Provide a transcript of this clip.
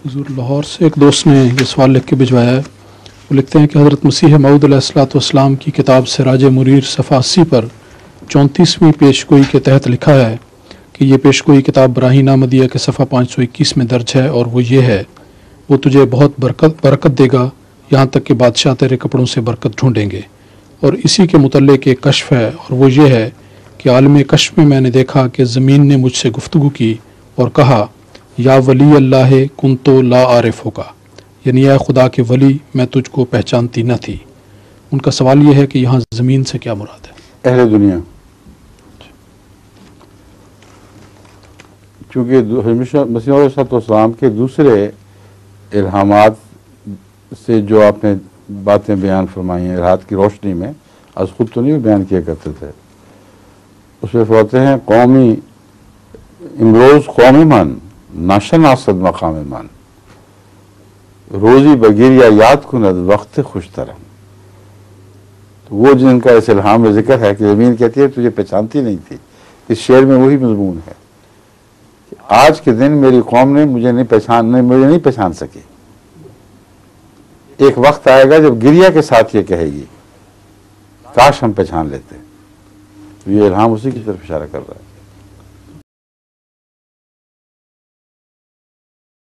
حضور لاہور سے ایک دوست نے یہ سوال لکھ کے بھجوایا ہے. وہ لکھتے ہیں کہ حضرت مسیح موعود علیہ الصلوۃ والسلام کی کتاب سراج منیر صفحہ 80 پر 34ویں پیشگوئی کے تحت لکھا ہے کہ یہ پیشگوئی کتاب براہین احمدیہ کے صفحہ 521 میں درج ہے، اور وہ یہ ہے: وہ تجھے بہت برکت دے گا، یہاں تک کہ بادشاہ تیرے کپڑوں سے برکت ڈھونڈیں گے. اور اسی کے متعلق ایک کشف ہے، اور وہ یہ ہے کہ عالم کشف میں میں نے دیکھا کہ زمین نے مجھ سے گفتگو کی اور کہا: یا ولی اللہ کنتو لا عارف ہوگا، یعنی اے خدا کے ولی، میں تجھ کو پہچانتی نہ تھی. ان کا سوال یہ ہے کہ یہاں زمین سے کیا مراد ہے؟ اہل دنیا. چونکہ مسیح علیہ السلام کے دوسرے الہامات سے جو آپ نے باتیں بیان فرمائی ہیں ارہاد کی روشنی میں، از خود تو نہیں بیان کیا کرتے تھے. اس میں فرماتے ہیں قومی امروز قومی من ناشناسد مقام من، روزی بگیریا یاد کند وقت خوش ترم. تو وہ جن کا اس الہام میں ذکر ہے کہ زمین کہتی ہے تجھے پہچانتی نہیں تھی، اس شعر میں وہی مضمون ہے. آج کے دن میری قوم نے مجھے نہیں پہچان سکی. ایک وقت آئے گا جب گریا کے ساتھ یہ کہے گی کاش ہم پہچان لیتے. یہ الہام اسی کی طرف اشارہ کر رہا ہے.